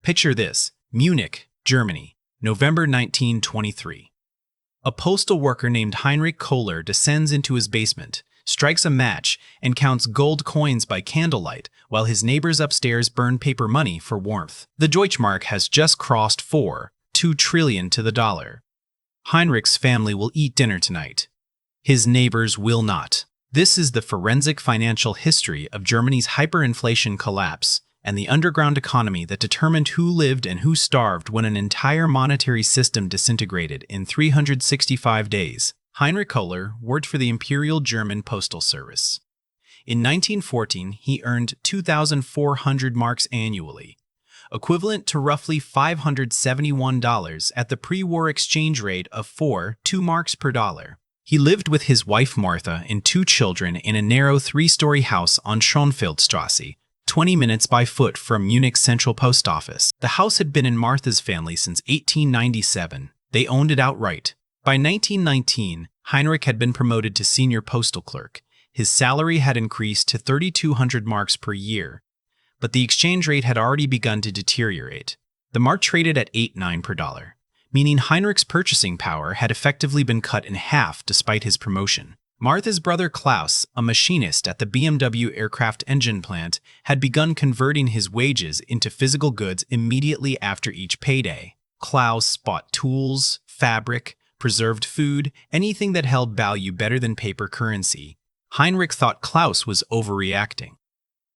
Picture this: Munich, Germany, November 1923. A postal worker named Heinrich Kohler descends into his basement, strikes a match, and counts gold coins by candlelight, while his neighbors upstairs burn paper money for warmth. The Deutschmark has just crossed 2 trillion to the dollar. Heinrich's family will eat dinner tonight. His neighbors will not. This is the forensic financial history of Germany's hyperinflation collapse and the underground economy that determined who lived and who starved when an entire monetary system disintegrated in 365 days. Heinrich Kohler worked for the Imperial German Postal Service. In 1914, he earned 2,400 marks annually, equivalent to roughly $571 at the pre-war exchange rate of 2 marks per dollar. He lived with his wife Martha and 2 children in a narrow 3-story house on Schönfeldstrasse, 20 minutes by foot from Munich's central post office. The house had been in Martha's family since 1897. They owned it outright. By 1919, Heinrich had been promoted to senior postal clerk. His salary had increased to 3,200 marks per year, but the exchange rate had already begun to deteriorate. The mark traded at 8.9 per dollar, meaning Heinrich's purchasing power had effectively been cut in half despite his promotion. Martha's brother Klaus, a machinist at the BMW aircraft engine plant, had begun converting his wages into physical goods immediately after each payday. Klaus bought tools, fabric, preserved food, anything that held value better than paper currency. Heinrich thought Klaus was overreacting.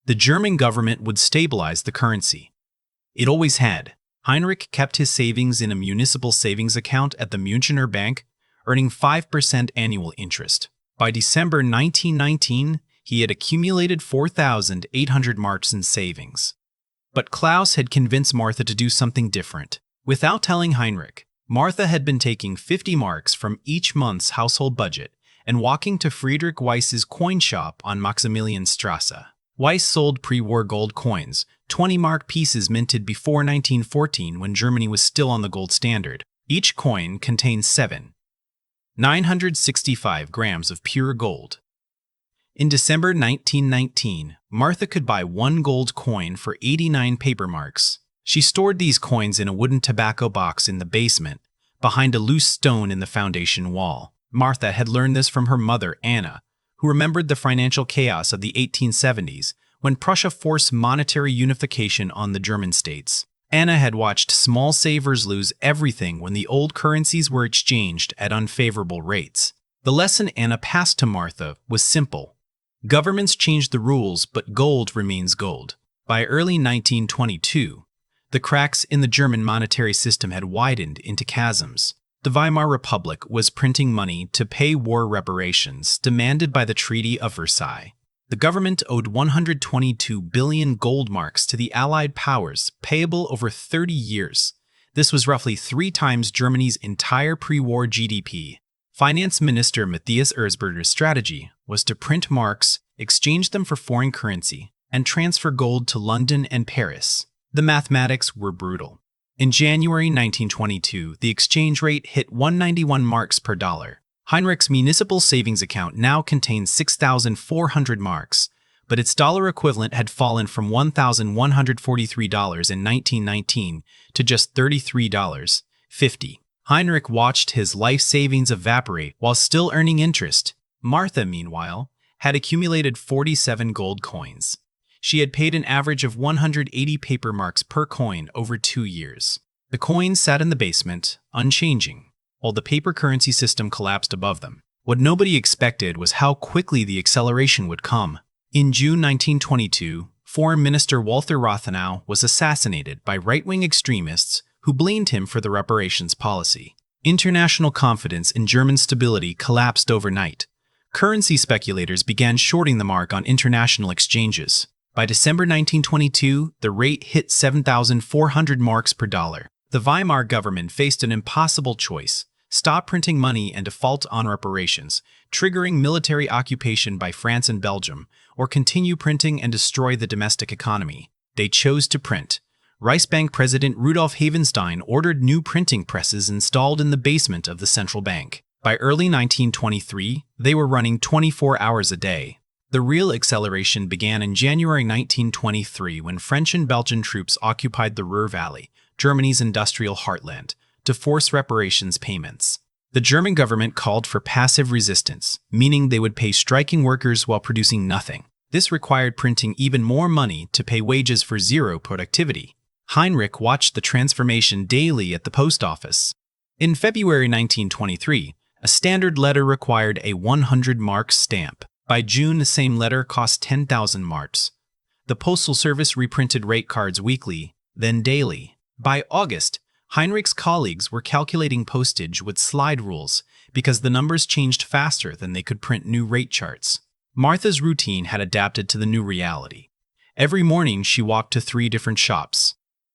The German government would stabilize the currency. It always had. Heinrich kept his savings in a municipal savings account at the Münchener Bank, earning 5% annual interest. By December 1919, he had accumulated 4,800 marks in savings. But Klaus had convinced Martha to do something different. Without telling Heinrich, Martha had been taking 50 marks from each month's household budget and walking to Friedrich Weiss's coin shop on Maximilianstrasse. Weiss sold pre-war gold coins, 20-mark pieces minted before 1914 when Germany was still on the gold standard. Each coin contained 965 grams of pure gold. In December 1919, Martha could buy 1 gold coin for 89 paper marks. She stored these coins in a wooden tobacco box in the basement, behind a loose stone in the foundation wall. Martha had learned this from her mother, Anna, who remembered the financial chaos of the 1870s when Prussia forced monetary unification on the German states. Anna had watched small savers lose everything when the old currencies were exchanged at unfavorable rates. The lesson Anna passed to Martha was simple. Governments change the rules, but gold remains gold. By early 1922, the cracks in the German monetary system had widened into chasms. The Weimar Republic was printing money to pay war reparations demanded by the Treaty of Versailles. The government owed 122 billion gold marks to the Allied powers, payable over 30 years. This was roughly 3 times Germany's entire pre-war GDP. Finance Minister Matthias Erzberger's strategy was to print marks, exchange them for foreign currency, and transfer gold to London and Paris. The mathematics were brutal. In January 1922, the exchange rate hit 191 marks per dollar. Heinrich's municipal savings account now contained 6,400 marks, but its dollar equivalent had fallen from $1,143 in 1919 to just $33.50. Heinrich watched his life savings evaporate while still earning interest. Martha, meanwhile, had accumulated 47 gold coins. She had paid an average of 180 paper marks per coin over 2 years. The coins sat in the basement, unchanging, while the paper currency system collapsed above them. What nobody expected was how quickly the acceleration would come. In June 1922, Foreign Minister Walther Rathenau was assassinated by right-wing extremists who blamed him for the reparations policy. International confidence in German stability collapsed overnight. Currency speculators began shorting the mark on international exchanges. By December 1922, the rate hit 7,400 marks per dollar. The Weimar government faced an impossible choice: stop printing money and default on reparations, triggering military occupation by France and Belgium, or continue printing and destroy the domestic economy. They chose to print. Reichsbank President Rudolf Havenstein ordered new printing presses installed in the basement of the central bank. By early 1923, they were running 24 hours a day. The real acceleration began in January 1923 when French and Belgian troops occupied the Ruhr Valley, Germany's industrial heartland, to force reparations payments. The German government called for passive resistance, meaning they would pay striking workers while producing nothing. This required printing even more money to pay wages for zero productivity. Heinrich watched the transformation daily at the post office. In February 1923, a standard letter required a 100 marks stamp. By June, the same letter cost 10,000 marks. The Postal Service reprinted rate cards weekly, then daily. By August, Heinrich's colleagues were calculating postage with slide rules because the numbers changed faster than they could print new rate charts. Martha's routine had adapted to the new reality. Every morning she walked to 3 different shops: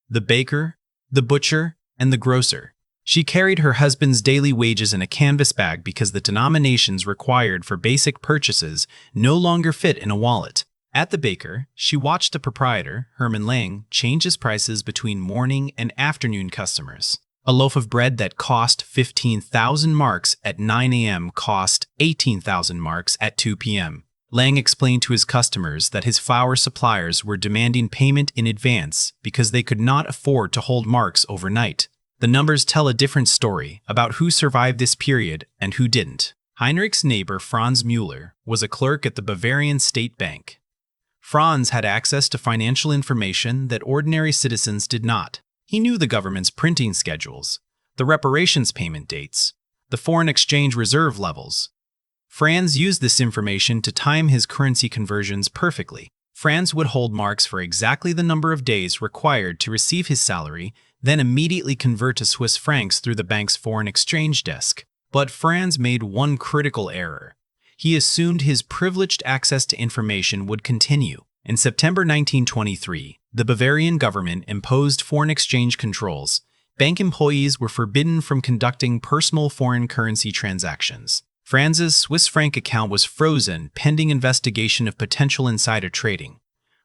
the baker, the butcher, and the grocer. She carried her husband's daily wages in a canvas bag because the denominations required for basic purchases no longer fit in a wallet. At the baker, she watched the proprietor, Hermann Lang, change his prices between morning and afternoon customers. A loaf of bread that cost 15,000 marks at 9 a.m. cost 18,000 marks at 2 p.m. Lang explained to his customers that his flour suppliers were demanding payment in advance because they could not afford to hold marks overnight. The numbers tell a different story about who survived this period and who didn't. Heinrich's neighbor, Franz Müller, was a clerk at the Bavarian State Bank. Franz had access to financial information that ordinary citizens did not. He knew the government's printing schedules, the reparations payment dates, the foreign exchange reserve levels. Franz used this information to time his currency conversions perfectly. Franz would hold marks for exactly the number of days required to receive his salary, then immediately convert to Swiss francs through the bank's foreign exchange desk. But Franz made one critical error. He assumed his privileged access to information would continue. In September 1923, the Bavarian government imposed foreign exchange controls. Bank employees were forbidden from conducting personal foreign currency transactions. Franz's Swiss franc account was frozen pending investigation of potential insider trading.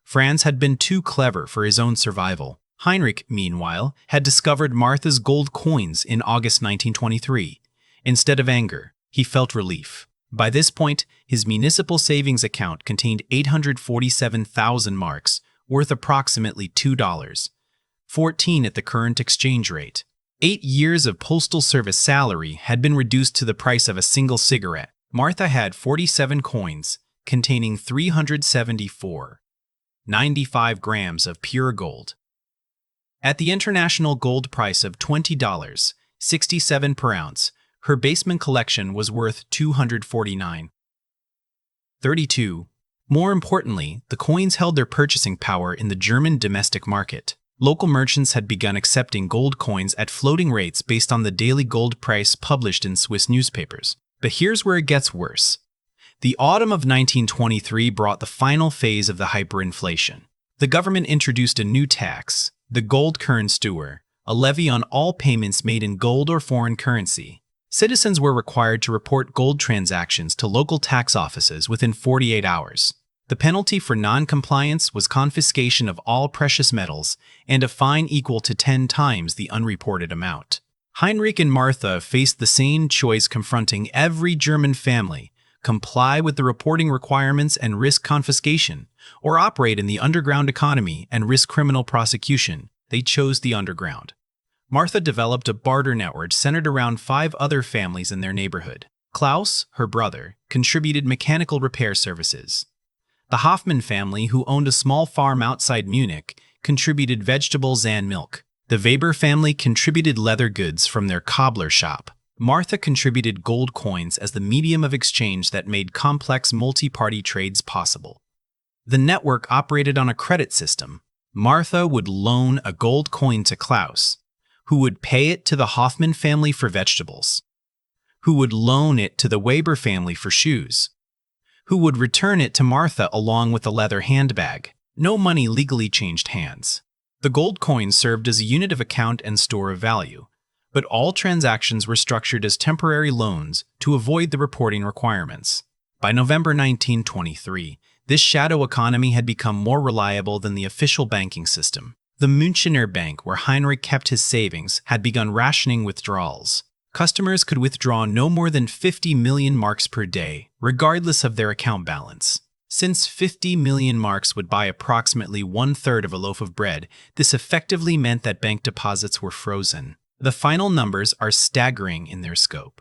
Franz had been too clever for his own survival. Heinrich, meanwhile, had discovered Martha's gold coins in August 1923. Instead of anger, he felt relief. By this point, his municipal savings account contained 847,000 marks, worth approximately $2.14 at the current exchange rate. 8 years of postal service salary had been reduced to the price of a single cigarette. Martha had 47 coins containing 374.95 grams of pure gold. At the international gold price of $20.67 per ounce, her basement collection was worth $249.32. More importantly, the coins held their purchasing power in the German domestic market. Local merchants had begun accepting gold coins at floating rates based on the daily gold price published in Swiss newspapers. But here's where it gets worse. The autumn of 1923 brought the final phase of the hyperinflation. The government introduced a new tax, the Goldkernsteuer, a levy on all payments made in gold or foreign currency. Citizens were required to report gold transactions to local tax offices within 48 hours. The penalty for non-compliance was confiscation of all precious metals and a fine equal to 10 times the unreported amount. Heinrich and Martha faced the same choice confronting every German family: comply with the reporting requirements and risk confiscation, or operate in the underground economy and risk criminal prosecution. They chose the underground. Martha developed a barter network centered around 5 other families in their neighborhood. Klaus, her brother, contributed mechanical repair services. The Hoffmann family, who owned a small farm outside Munich, contributed vegetables and milk. The Weber family contributed leather goods from their cobbler shop. Martha contributed gold coins as the medium of exchange that made complex multi-party trades possible. The network operated on a credit system. Martha would loan a gold coin to Klaus, who would pay it to the Hoffmann family for vegetables, who would loan it to the Weber family for shoes, who would return it to Martha along with a leather handbag. No money legally changed hands. The gold coin served as a unit of account and store of value, but all transactions were structured as temporary loans to avoid the reporting requirements. By November 1923, this shadow economy had become more reliable than the official banking system. The Münchener Bank, where Heinrich kept his savings, had begun rationing withdrawals. Customers could withdraw no more than 50 million marks per day, regardless of their account balance. Since 50 million marks would buy approximately one-third of a loaf of bread, this effectively meant that bank deposits were frozen. The final numbers are staggering in their scope.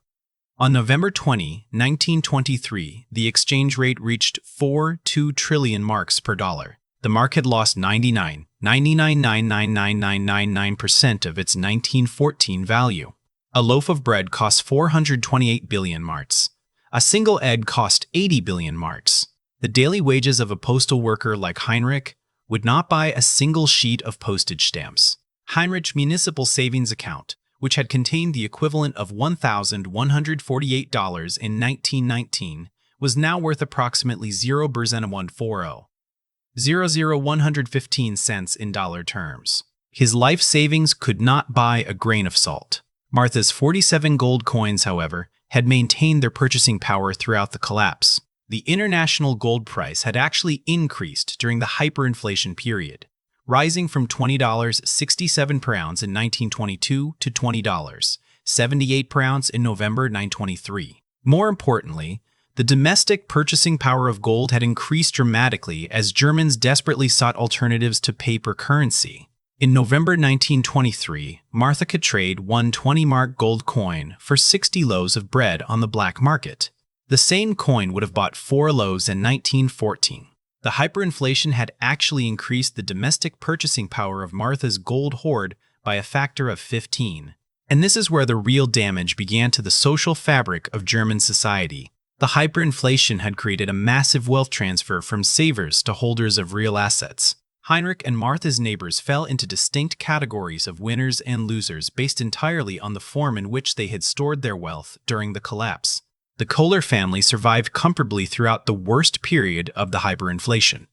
On November 20, 1923, the exchange rate reached 4.2 trillion marks per dollar. The mark had lost 99.9999999% of its 1914 value. A loaf of bread cost 428 billion marks. A single egg cost 80 billion marks. The daily wages of a postal worker like Heinrich would not buy a single sheet of postage stamps. Heinrich's municipal savings account, which had contained the equivalent of $1,148 in 1919, was now worth approximately 0.115 cents in dollar terms. His life savings could not buy a grain of salt. Martha's 47 gold coins, however, had maintained their purchasing power throughout the collapse. The international gold price had actually increased during the hyperinflation period, rising from $20.67 per ounce in 1922 to $20.78 per ounce in November 1923. More importantly, the domestic purchasing power of gold had increased dramatically as Germans desperately sought alternatives to paper currency. In November 1923, Martha could trade one 20-mark gold coin for 60 loaves of bread on the black market. The same coin would have bought 4 loaves in 1914. The hyperinflation had actually increased the domestic purchasing power of Martha's gold hoard by a factor of 15. And this is where the real damage began to the social fabric of German society. The hyperinflation had created a massive wealth transfer from savers to holders of real assets. Heinrich and Martha's neighbors fell into distinct categories of winners and losers based entirely on the form in which they had stored their wealth during the collapse. The Kohler family survived comfortably throughout the worst period of the hyperinflation.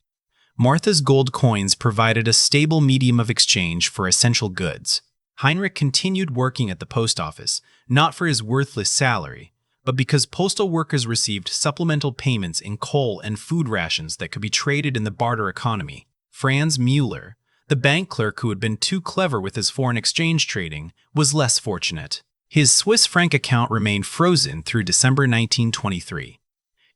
Martha's gold coins provided a stable medium of exchange for essential goods. Heinrich continued working at the post office, not for his worthless salary, but because postal workers received supplemental payments in coal and food rations that could be traded in the barter economy. Franz Müller, the bank clerk who had been too clever with his foreign exchange trading, was less fortunate. His Swiss franc account remained frozen through December 1923.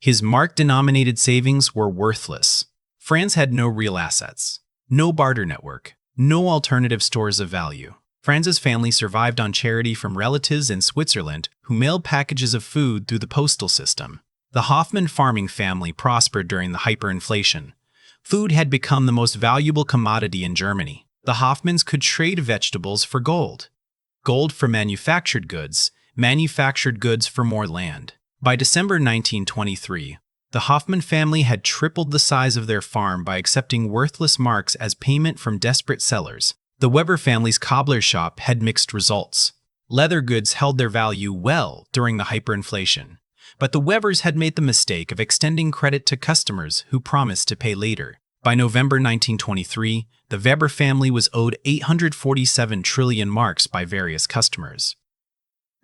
His mark-denominated savings were worthless. Franz had no real assets, no barter network, no alternative stores of value. Franz's family survived on charity from relatives in Switzerland who mailed packages of food through the postal system. The Hoffmann farming family prospered during the hyperinflation. Food had become the most valuable commodity in Germany. The Hoffmanns could trade vegetables for gold. Gold for manufactured goods for more land. By December 1923, the Hoffmann family had tripled the size of their farm by accepting worthless marks as payment from desperate sellers. The Weber family's cobbler shop had mixed results. Leather goods held their value well during the hyperinflation, but the Webers had made the mistake of extending credit to customers who promised to pay later. By November 1923, the Weber family was owed 847 trillion marks by various customers.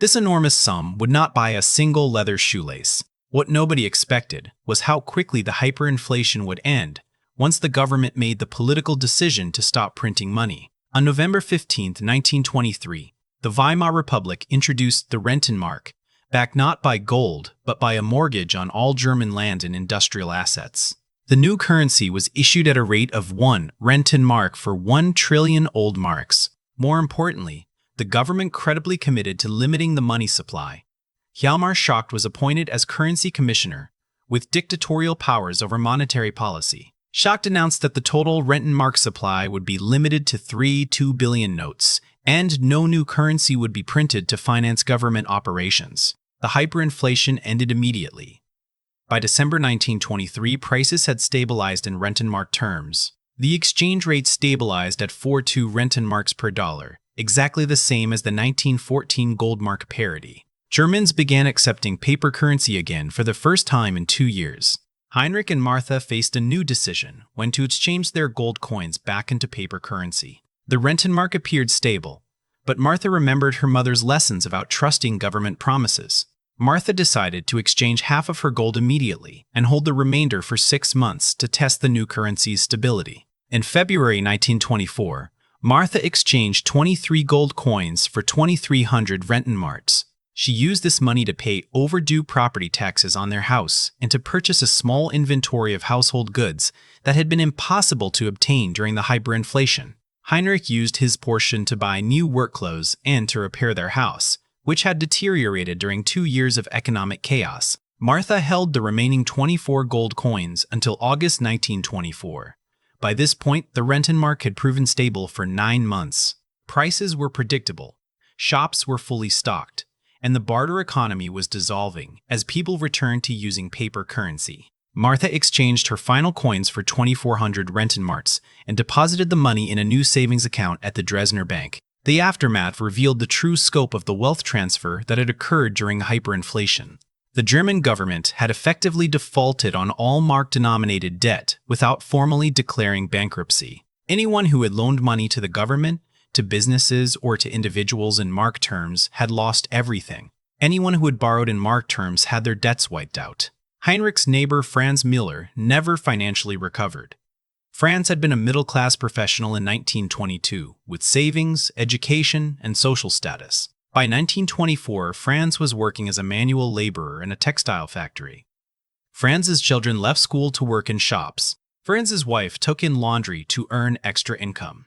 This enormous sum would not buy a single leather shoelace. What nobody expected was how quickly the hyperinflation would end once the government made the political decision to stop printing money. On November 15, 1923, the Weimar Republic introduced the Rentenmark, backed not by gold but by a mortgage on all German land and industrial assets. The new currency was issued at a rate of 1 Rentenmark for 1 trillion old marks. More importantly, the government credibly committed to limiting the money supply. Hjalmar Schacht was appointed as currency commissioner, with dictatorial powers over monetary policy. Schacht announced that the total Rentenmark supply would be limited to 3 2-billion notes, and no new currency would be printed to finance government operations. The hyperinflation ended immediately. By December 1923, prices had stabilized in Rentenmark terms. The exchange rate stabilized at 4.2 Rentenmarks per dollar, exactly the same as the 1914 gold mark parity. Germans began accepting paper currency again for the first time in 2 years. Heinrich and Martha faced a new decision when to exchange their gold coins back into paper currency. The Rentenmark appeared stable, but Martha remembered her mother's lessons about trusting government promises. Martha decided to exchange half of her gold immediately and hold the remainder for 6 months to test the new currency's stability. In February 1924, Martha exchanged 23 gold coins for 2,300 Rentenmarks. She used this money to pay overdue property taxes on their house and to purchase a small inventory of household goods that had been impossible to obtain during the hyperinflation. Heinrich used his portion to buy new work clothes and to repair their house, which had deteriorated during 2 years of economic chaos. Martha held the remaining 24 gold coins until August 1924. By this point, the Rentenmark had proven stable for 9 months. Prices were predictable, shops were fully stocked, and the barter economy was dissolving as people returned to using paper currency. Martha exchanged her final coins for 2,400 Rentenmarks and deposited the money in a new savings account at the Dresdner Bank. The aftermath revealed the true scope of the wealth transfer that had occurred during hyperinflation. The German government had effectively defaulted on all mark-denominated debt without formally declaring bankruptcy. Anyone who had loaned money to the government, to businesses, or to individuals in mark terms had lost everything. Anyone who had borrowed in mark terms had their debts wiped out. Heinrich's neighbor Franz Müller never financially recovered. Franz had been a middle-class professional in 1922, with savings, education, and social status. By 1924, Franz was working as a manual laborer in a textile factory. Franz's children left school to work in shops. Franz's wife took in laundry to earn extra income.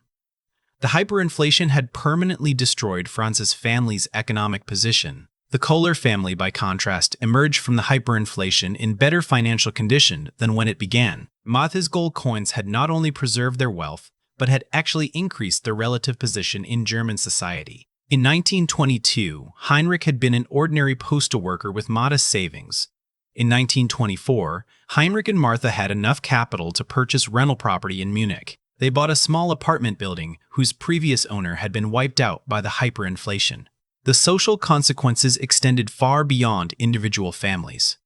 The hyperinflation had permanently destroyed Franz's family's economic position. The Kohler family, by contrast, emerged from the hyperinflation in better financial condition than when it began. Martha's gold coins had not only preserved their wealth, but had actually increased their relative position in German society. In 1922, Heinrich had been an ordinary postal worker with modest savings. In 1924, Heinrich and Martha had enough capital to purchase rental property in Munich. They bought a small apartment building whose previous owner had been wiped out by the hyperinflation. The social consequences extended far beyond individual families.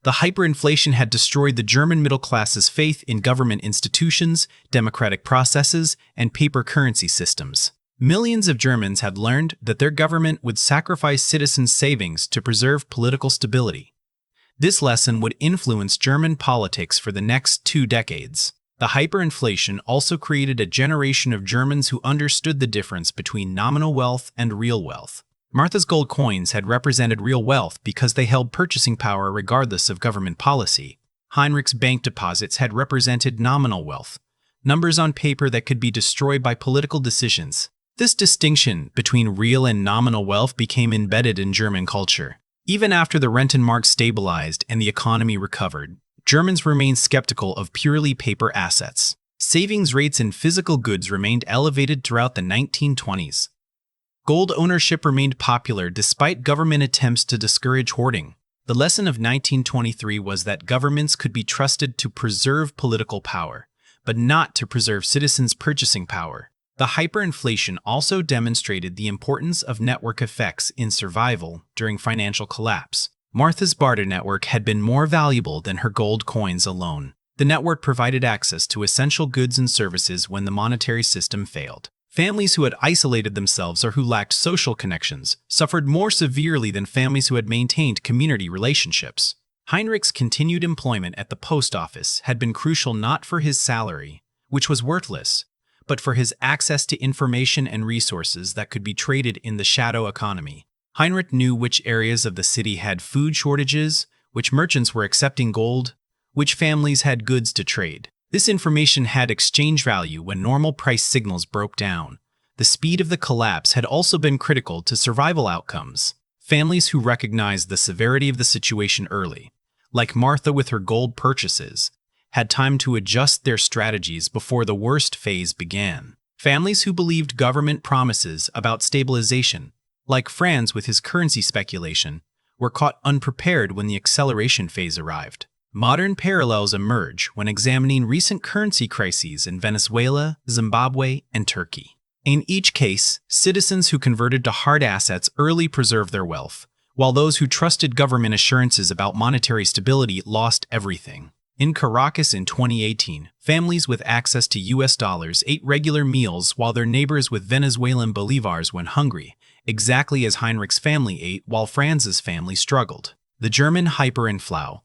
The hyperinflation had destroyed the German middle class's faith in government institutions, democratic processes, and paper currency systems. Millions of Germans had learned that their government would sacrifice citizens' savings to preserve political stability. This lesson would influence German politics for the next 2 decades. The hyperinflation also created a generation of Germans who understood the difference between nominal wealth and real wealth. Martha's gold coins had represented real wealth because they held purchasing power regardless of government policy. Heinrich's bank deposits had represented nominal wealth, numbers on paper that could be destroyed by political decisions. This distinction between real and nominal wealth became embedded in German culture. Even after the Rentenmark stabilized and the economy recovered, Germans remained skeptical of purely paper assets. Savings rates in physical goods remained elevated throughout the 1920s. Gold ownership remained popular despite government attempts to discourage hoarding. The lesson of 1923 was that governments could be trusted to preserve political power, but not to preserve citizens' purchasing power. The hyperinflation also demonstrated the importance of network effects in survival during financial collapse. Martha's barter network had been more valuable than her gold coins alone. The network provided access to essential goods and services when the monetary system failed. Families who had isolated themselves or who lacked social connections suffered more severely than families who had maintained community relationships. Heinrich's continued employment at the post office had been crucial not for his salary, which was worthless, but for his access to information and resources that could be traded in the shadow economy. Heinrich knew which areas of the city had food shortages, which merchants were accepting gold, which families had goods to trade. This information had exchange value when normal price signals broke down. The speed of the collapse had also been critical to survival outcomes. Families who recognized the severity of the situation early, like Martha with her gold purchases, had time to adjust their strategies before the worst phase began. Families who believed government promises about stabilization, like Franz with his currency speculation, were caught unprepared when the acceleration phase arrived. Modern parallels emerge when examining recent currency crises in Venezuela, Zimbabwe, and Turkey. In each case, citizens who converted to hard assets early preserved their wealth, while those who trusted government assurances about monetary stability lost everything. In Caracas in 2018, families with access to US dollars ate regular meals while their neighbors with Venezuelan bolivars went hungry, exactly as Heinrich's family ate while Franz's family struggled. The German hyperinflation